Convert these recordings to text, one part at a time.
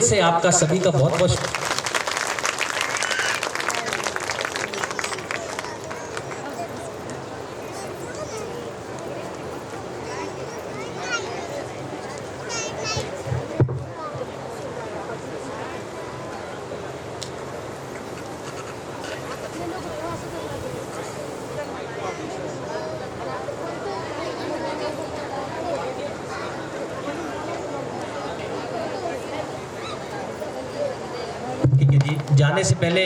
से आपका सभी का बहुत बहुत ठीक है जी। जाने से पहले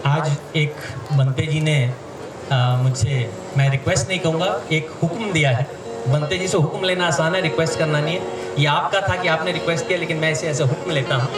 आज एक बंते जी ने मुझसे, मैं रिक्वेस्ट नहीं कहूँगा, एक हुक्म दिया है। बंते जी से हुक्म लेना आसान है, रिक्वेस्ट करना नहीं है। ये आपका था कि आपने रिक्वेस्ट किया, लेकिन मैं इसे ऐसा हुक्म लेता हूँ।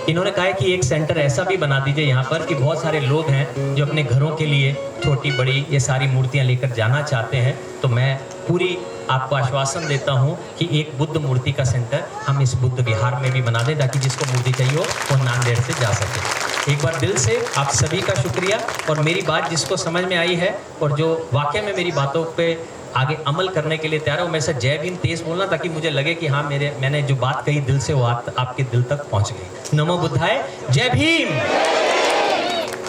इन्होंने कहा है कि एक सेंटर ऐसा भी बना दीजिए यहाँ पर कि बहुत सारे लोग हैं जो अपने घरों के लिए छोटी बड़ी ये सारी मूर्तियाँ लेकर जाना चाहते हैं। तो मैं पूरी आपको आश्वासन देता हूँ कि एक बुद्ध मूर्ति का सेंटर हम इस बुद्ध विहार में भी बना दें, ताकि जिसको मूर्ति चाहिए हो वो नांदेड़ से जा सके। एक बार दिल से आप सभी का शुक्रिया। और मेरी बात जिसको समझ में आई है और जो वाकई में मेरी बातों पे आगे अमल करने के लिए तैयार है, वो मेरे से जय भीम तेज बोलना, ताकि मुझे लगे कि हाँ मैंने जो बात कही दिल से वो आपके दिल तक पहुँच गई। नमो बुद्धाय, जय भीम।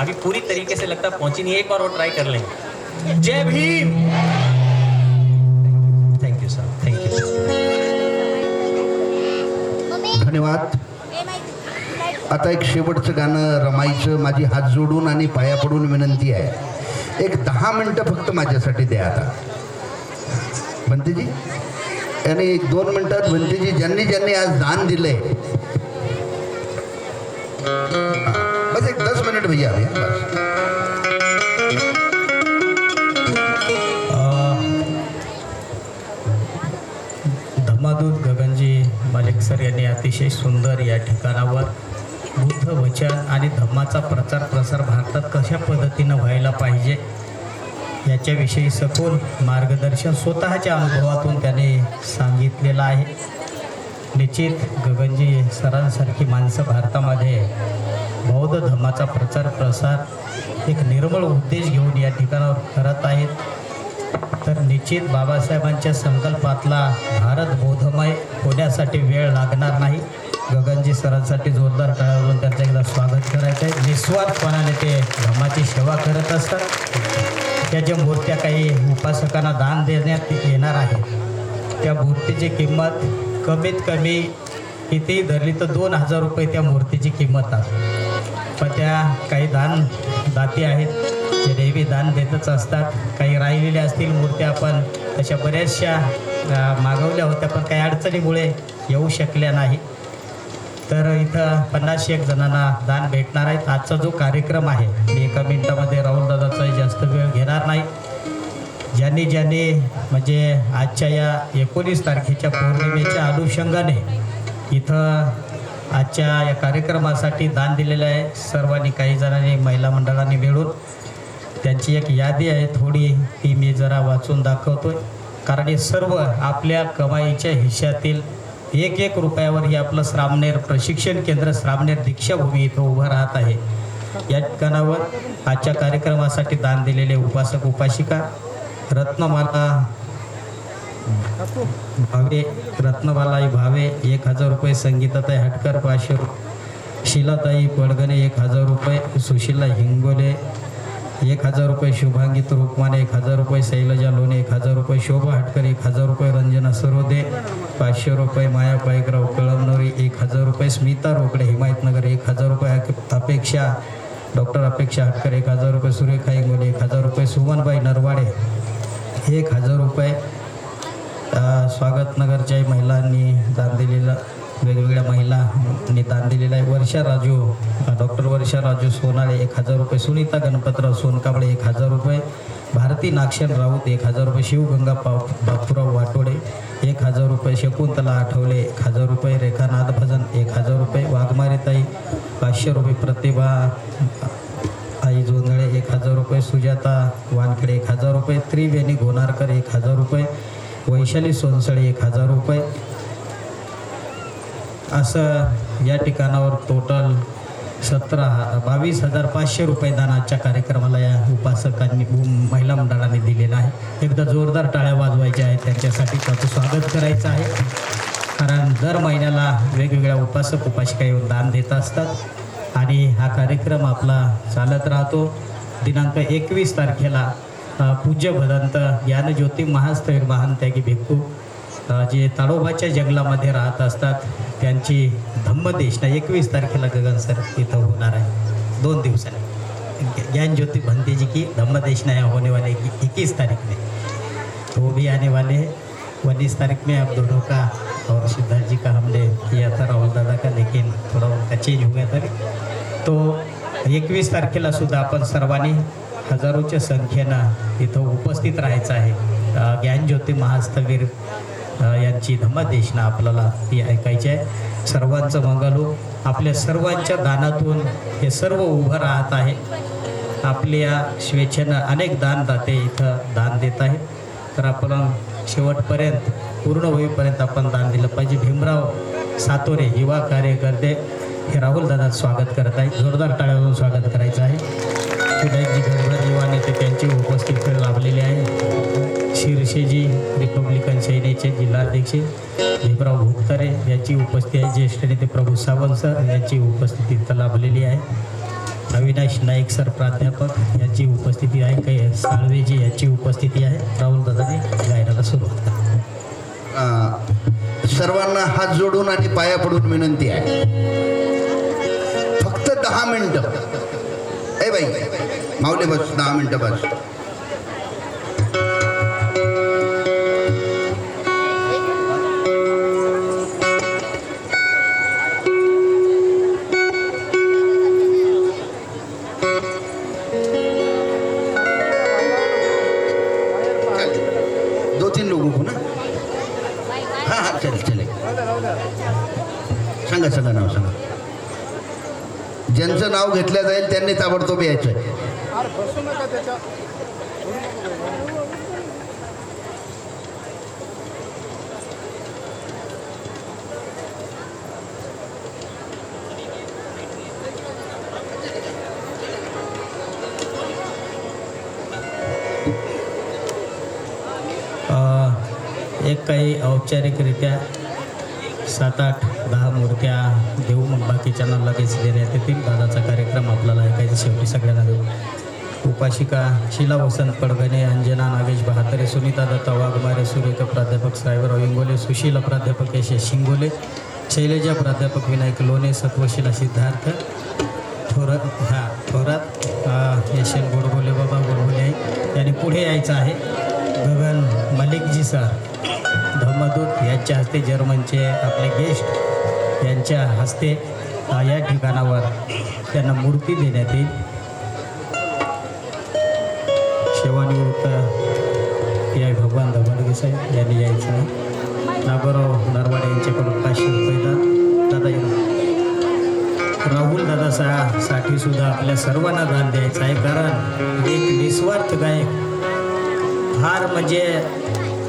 अभी पूरी तरीके से लगता पहुँची नहीं, एक बार और ट्राई कर लेंगे। जय Bhim. Thank you sir, thank you. धन्यवाद। आता एक शेवटचं गाणं रमाईचं, माझी हात जोडून आणि पाया पडून विनंती आहे, एक 10 मिनिटं फक्त माझ्यासाठी द्या आता बंतेजी। आणि 1-2 मिनिटात बंतेजी ज्यांनी ज्यांनी आज दान दिले, बस एक 10 मिनिट भैया अभी बस। धम्मादूत गगनजी मालिक सर यांनी अतिशय सुंदर या ठिकाणावर बुद्ध वचन आणि धम्माचा प्रचार प्रसार भारतात कशा पद्धतीनं व्हायला पाहिजे याच्याविषयी सखोल मार्गदर्शन स्वतःच्या अनुभवातून त्याने सांगितलेलं आहे। निश्चित गगनजी सरांसारखी माणसं भारतामध्ये बौद्ध धम्माचा प्रचार प्रसार एक निर्मळ उद्देश घेऊन या ठिकाणावर करत आहेत। तर निश्चित बाबासाहेबांच्या संकल्पातला भारत बौद्धमय होण्यासाठी वेळ लागणार नाही। गगनजी सरांसाठी जोरदार टाळ्यावरून त्यांचं एकदा स्वागत करायचं आहे। निस्वार्थपणाने ते धम्माची सेवा करत असतात। त्या ज्या मूर्त्या काही उपासकांना दान देण्यात येणार आहेत, त्या मूर्तीची किंमत कमीत कमी कितीही धरली तर 2000 रुपये त्या मूर्तीची किंमत आहे। पण त्या काही दाती आहेत जे नेहमी दान देतच असतात। काही राहिलेल्या असतील मूर्त्या, आपण तशा बऱ्याचशा मागवल्या होत्या, पण काही अडचणीमुळे येऊ शकल्या नाही। तर इथं 50-1 जणांना दान भेटणार आहेत। आजचा जो कार्यक्रम आहे, मी 1 मिनिटामध्ये राहुल दादाचा जास्त वेळ घेणार नाही। ज्यांनी म्हणजे आजच्या या 19 तारखेच्या पौर्णिमेच्या अनुषंगाने इथं आजच्या या कार्यक्रमासाठी दान दिलेलं आहे, सर्वांनी काही जणांनी महिला मंडळांनी मिळून त्यांची एक यादी आहे थोडी, ती मी जरा वाचून दाखवतोय। कारण हे सर्व आपल्या कमाईच्या हिश्श्यातील 1-1 रुपयावर हे आपलं श्रामणेर प्रशिक्षण केंद्र, श्रामणेर दीक्षाभूमी इथं उभं राहत आहे। या ठिकाणावर आजच्या कार्यक्रमासाठी दान दिलेले उपासक उपासिका रत्नबालाई भावे 1000 रुपये, संगीताताई हटकर 500 रुपये, शीलाताई पडगणे 1000 रुपये, सुशीला हिंगोले 1000 रुपये, शुभांगी रुक्माने 1000 रुपये, शैलजा लोणे 1000 रुपये, शोभा हटकर 1000 रुपये, रंजना सरोदे 500 रुपये, माया पायकराव कळमनोरी 1000 रुपये, स्मिता रोकडे हिमायतनगर 1000 रुपये, अपेक्षा डॉक्टर अपेक्षा हटकर 1000 रुपये, सुरेखा इंगोले 1000 रुपये, सुमनबाई नरवाडे 1000 रुपये, स्वागतनगरच्या महिलांनी दान दिलेलं, वेगवेगळ्या महिलांनी दान दिलेलं आहे। वर्षा राजू, डॉक्टर वर्षा राजू सोनाळे 1000 रुपये, सुनीता गणपतराव सोनकाबळे 1000 रुपये, भारती नागशन राऊत 1000 रुपये, शिवगंगा बापूराव वाटोडे 1000 रुपये, शकुंतला आठवले 1000 रुपये, रेखानाथ भजन 1000 रुपये, वाघमारेताई 500 रुपये, प्रतिभा आई जोंधळे 1000 रुपये, सुजाता वानखेडे 1000 रुपये, त्रिवेणी गोनारकर 1000 रुपये, वैशाली सोनसळे 1000 रुपये, असं या ठिकाणावर टोटल 22,500 रुपये दान आजच्या कार्यक्रमाला या उपासकांनी महिला मंडळाने दिलेला आहे। एकदा जोरदार टाळ्या वाजवायच्या आहेत त्यांच्यासाठी, त्याचं स्वागत करायचं आहे। कारण दर महिन्याला वेगवेगळ्या उपासक उपासिका येऊन दान देत असतात आणि हा कार्यक्रम आपला चालत राहतो. दिनांक 21 तारखेला पूज्य भदंत ज्ञानज्योती महास्थैर महानत्यागी भिक्खू जे ताडोबाच्या जंगलामध्ये राहत असतात त्यांची धम्मदेशना 21 तारखेला गगन सर इथं होणार आहे. 2 दिवसांनी ज्ञानज्योति भंते जी की धम्मदेशना है होने वाले 21 तारीख में, तो वो भी आने वाले हैं. 19 तारीख में आप दोनों का और सिद्धार्थ जी का हमने किया था, राहुल दादा का, लेकिन थोड़ा उनका चेंज हो गया था. तो 21 तारखेला सुद्धा आपण सर्वांनी हजारोच्या संख्येनं इथं उपस्थित राहायचं आहे. ज्ञानज्योती महास्थवीर यांची धम्मदेशना आपल्याला ती ऐकायची आहे. सर्वांचं मंगल हो. आपल्या सर्वांच्या दानातून हे सर्व उभं राहत आहे. आपल्या स्वेच्छेनं अनेक दानदाते इथं दान देत आहेत. तर आपण शेवटपर्यंत पूर्ण होईपर्यंत आपण दान दिलं पाहिजे. भीमराव सातोरे युवा कार्यकर्ते हे राहुल दादा स्वागत करत आहेत. जोरदार टाळ्यावरून स्वागत करायचं आहे. विनायकजी घरभर युवा नेते त्यांची उपस्थिती लाभलेली आहे. शिरसेजी रिपब्लिकन सेनेचे जिल्हाध्यक्ष भीमराव भोगतरे यांची उपस्थिती आहे. ज्येष्ठ नेते प्रभू सावंत सर यांची उपस्थिती इथं लाभलेली आहे. अविनाश नाईक सर प्राध्यापक यांची उपस्थिती आहे. काही साळवेजी यांची उपस्थिती आहे. राहुल दादाने गायनाला सुरुवात करा. सर्वांना हात जोडून आणि पाया पडून विनंती आहे, फक्त 10 मिनिटं. ए बाई माऊली बस, 10 मिनिटं बस. सांगा नाव सांगा. ज्यांचं नाव घेतलं जाईल त्यांनी ताबडतोब यायचं आहे. एक काही औपचारिकरित्या 7-8-10 मूर्त्या देऊ, मग बाकीच्यांना लगेच देण्यात येतील. दादाचा कार्यक्रम आपल्याला ऐकायचा. शेवटी सगळ्यांना देऊ. उपासिका शीला वसंत पडगणे, अंजना नागेश बहात्तरे, सुनीता दत्ता वाघमारे, सुरेखा प्राध्यापक साहेबराव इंगोले, सुशीला प्राध्यापक यशेश शिंगोले, शैलजा प्राध्यापक विनायक लोणे, सत्वशीला सिद्धार्थ थोरात, यशेल गोडबोले बाबा गोडबोले आहे. यांनी पुढे यायचं आहे. गगन मलिकजी सर धम्मदूत यांच्या हस्ते, जर्मनचे आपले गेस्ट यांच्या हस्ते या ठिकाणावर त्यांना मूर्ती देण्यात येईल. सेवानिवृत्त पी आय भगवान धबडगे साहेब यांनी यायचं आहे. नागोराव नरवाडे यांच्याकडून 500 रुपये दादा राहुल दादासाठी सुद्धा आपल्या सर्वांना दान द्यायचं आहे. कारण एक निस्वार्थ गायक, फार म्हणजे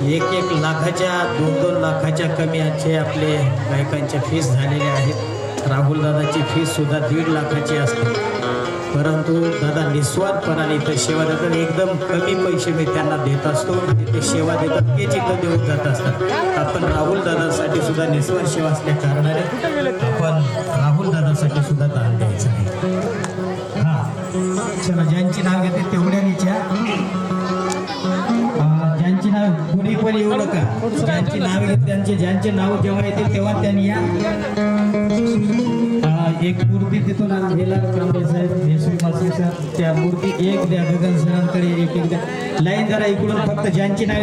1-1 लाखाच्या 2-2 लाखाच्या कमी आपले गायकांच्या फीस झालेल्या आहेत. राहुल दादाची फीससुद्धा 1.5 लाखाची असते. परंतु दादा निस्वार्थपणाने इथं सेवा देतात. एकदम कमी पैसे मी त्यांना देत असतो आणि ते सेवा देतात, तेच इथं देऊन जात असतात. आपण राहुल दादासाठी सुद्धा निस्वार्थ सेवा असल्या कारणाने आपण राहुल दादासाठी सुद्धा दान द्यायचं आहे. हां चला, ज्यांची नाव घेते तेवढ्यानीच्या, ज्यांची नाव कोणी पण येऊ नका. ज्यांची नाव घेते ज्यांचे नाव जेव्हा येतील तेव्हा त्यांनी या. एक मूर्ती तिथून आणलेला कांबळे साहेब, यशवी मासे सर, त्या मूर्ती एक द्या. गगन सरांकडे एक द्या. लाईन जरा इकडून, फक्त ज्यांची नाव